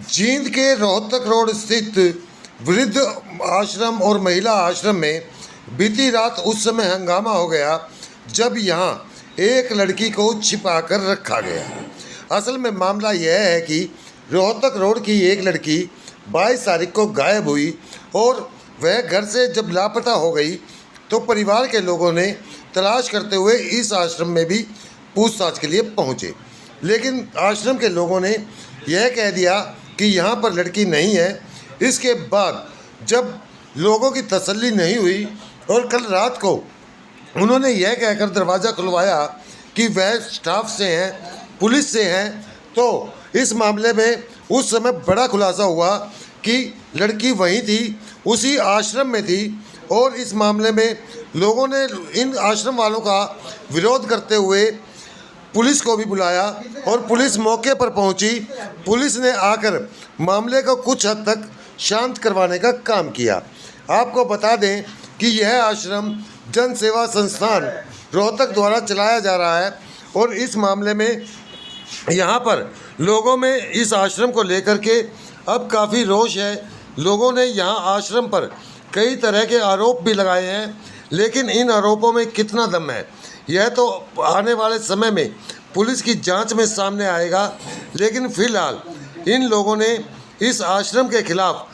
जींद के रोहतक रोड स्थित वृद्ध आश्रम और महिला आश्रम में बीती रात उस समय हंगामा हो गया जब यहां एक लड़की को छिपाकर रखा गया। असल में मामला यह है कि रोहतक रोड की एक लड़की 22 तारीख को गायब हुई और वह घर से जब लापता हो गई तो परिवार के लोगों ने तलाश करते हुए इस आश्रम में भी पूछताछ के लिए पहुंचे, लेकिन आश्रम के लोगों ने यह कह दिया कि यहाँ पर लड़की नहीं है। इसके बाद जब लोगों की तसल्ली नहीं हुई और कल रात को उन्होंने यह कहकर दरवाज़ा खुलवाया कि वह स्टाफ से हैं, पुलिस से हैं, तो इस मामले में उस समय बड़ा खुलासा हुआ कि लड़की वहीं थी, उसी आश्रम में थी। और इस मामले में लोगों ने इन आश्रम वालों का विरोध करते हुए पुलिस को भी बुलाया और पुलिस मौके पर पहुंची। पुलिस ने आकर मामले को कुछ हद तक शांत करवाने का काम किया। आपको बता दें कि यह आश्रम जन सेवा संस्थान रोहतक द्वारा चलाया जा रहा है और इस मामले में यहाँ पर लोगों में इस आश्रम को लेकर के अब काफ़ी रोष है। लोगों ने यहाँ आश्रम पर कई तरह के आरोप भी लगाए हैं, लेकिन इन आरोपों में कितना दम है यह तो आने वाले समय में पुलिस की जांच में सामने आएगा। लेकिन फिलहाल इन लोगों ने इस आश्रम के खिलाफ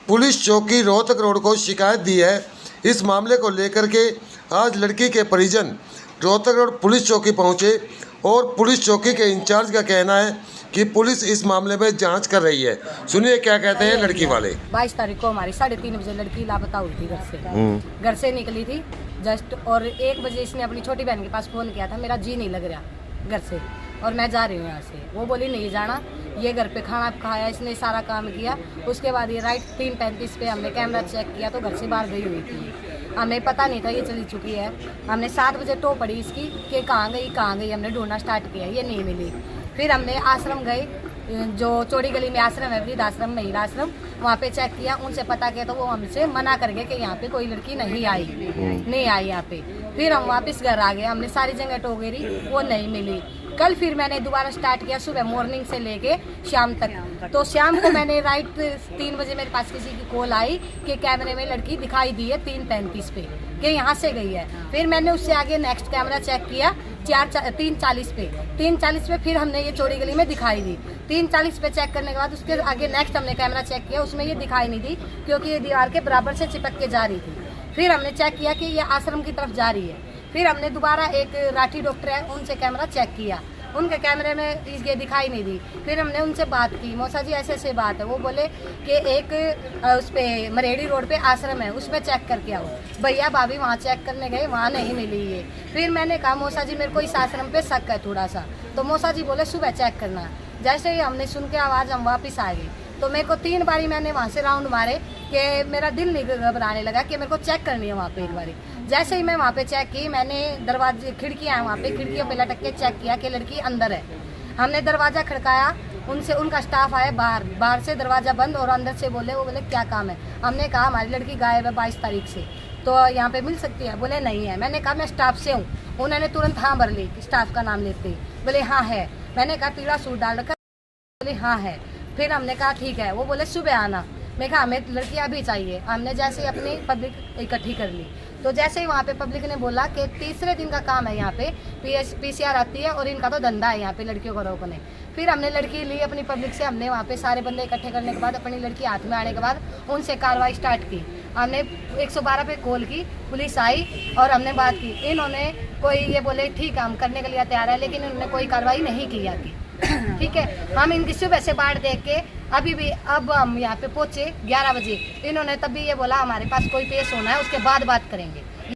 पुलिस चौकी रोहतक रोड को शिकायत दी है। इस मामले को लेकर के आज लड़की के परिजन रोहतक रोड पुलिस चौकी पहुंचे और पुलिस चौकी के इंचार्ज का कहना है कि पुलिस इस मामले में जांच कर रही है। सुनिए क्या कहते हैं लड़की वाले। 22 तारीख को हमारी 3:30 बजे लड़की लापता हुई थी। घर से निकली थी जस्ट, और 1 बजे इसने अपनी छोटी बहन के पास फ़ोन किया था, मेरा जी नहीं लग रहा घर से और मैं जा रही हूँ यहाँ से। वो बोली नहीं जाना। ये घर पे खाना खाया, इसने सारा काम किया। उसके बाद ये राइट 3:35 पे हमने कैमरा चेक किया तो घर से बाहर गई हुई थी। हमें पता नहीं था ये चली चुकी है। हमने 7 बजे टो पड़ी इसकी कि कहाँ गई। हमने ढूंढना स्टार्ट किया, ये नहीं मिली। फिर हमने आश्रम गए, जो चौड़ी गली में आश्रम है, वृद्ध आश्रम, महिला आश्रम, वहाँ पे चेक किया। उनसे पता किया तो वो हमसे मना कर गए कि यहाँ पे कोई लड़की नहीं आई यहाँ पे। फिर हम वापस घर आ गए। हमने सारी जगह टोगेरी, वो नहीं मिली। कल फिर मैंने दोबारा स्टार्ट किया सुबह मॉर्निंग से लेके शाम तक। तो शाम को मैंने राइट 3 बजे मेरे पास किसी की कॉल आई कि कैमरे में लड़की दिखाई दी है 3:35 पे कि यहाँ से गई है। फिर मैंने उससे आगे नेक्स्ट कैमरा चेक किया 3:40 पे। 3:40 पे फिर हमने ये चौड़ी गली में दिखाई दी। 3:40 पे चेक करने के बाद उसके आगे नेक्स्ट हमने कैमरा चेक किया, उसमें ये दिखाई नहीं दी क्योंकि ये दीवार के बराबर से चिपक के जा रही थी। फिर हमने चेक किया कि ये आश्रम की तरफ जा रही है। फिर हमने दोबारा एक राठी डॉक्टर है उनसे कैमरा चेक किया, उनके कैमरे में ये दिखाई नहीं दी। फिर हमने उनसे बात की, मौसा जी ऐसे ऐसे बात है। वो बोले कि एक उस पर मरेड़ी रोड पे आश्रम है, उसमें चेक करके आओ। भैया भाभी वहाँ चेक करने गए, वहाँ नहीं मिली ये। फिर मैंने कहा मौसा जी मेरे को इस आश्रम पे शक है थोड़ा सा। तो मौसा जी बोले सुबह चेक करना। जैसे ही हमने सुन के आवाज़ हम वापस आ गए तो मेरे को 3 बारी मैंने वहाँ से राउंड मारे कि मेरा दिल नहीं घबराने लगा कि मेरे को चेक करनी है वहाँ पे एक बारी। जैसे ही मैं वहाँ पे चेक की, मैंने दरवाजे खिड़कियाँ हैं वहाँ पे, खिड़कियों पे लटक के चेक किया कि लड़की अंदर है। हमने दरवाज़ा खड़काया, उनका स्टाफ आया बाहर से, दरवाज़ा बंद, और अंदर से वो बोले क्या काम है। हमने कहा हमारी लड़की गायब है 22 तारीख से, तो यहाँ पे मिल सकती है। बोले नहीं है। मैंने कहा मैं स्टाफ से हूँ। उन्होंने तुरंत हाँ भर ली, स्टाफ का नाम लेते ही बोले हाँ है। मैंने कहा पीला सूट डाल रखा, बोले हाँ है। फिर हमने कहा ठीक है। वो बोले सुबह आना। मैं कहा हमें लड़की अभी चाहिए। हमने जैसे ही अपनी पब्लिक इकट्ठी कर ली तो जैसे ही वहाँ पे पब्लिक ने बोला कि तीसरे दिन का काम है यहाँ पे, PCR आती है और इनका तो धंधा है यहाँ पे लड़कियों को रोकने। फिर हमने लड़की ली अपनी पब्लिक से। हमने वहाँ पे सारे बंदे इकट्ठे करने के बाद अपनी लड़की हाथ में आने के बाद उनसे कार्रवाई स्टार्ट की। हमने 112 पे कॉल की, पुलिस आई और हमने बात की। इन्होंने कोई ये बोले ठीक है हम करने के लिए तैयार है, लेकिन इन्होंने कोई कार्रवाई नहीं की यहाँ की। ठीक है, हम इनकी सुबह से बाट देख के अब हम यहाँ पे पहुँचे 11 बजे। इन्होंने तभी ये बोला हमारे पास कोई पेश होना है, उसके बाद बात करेंगे।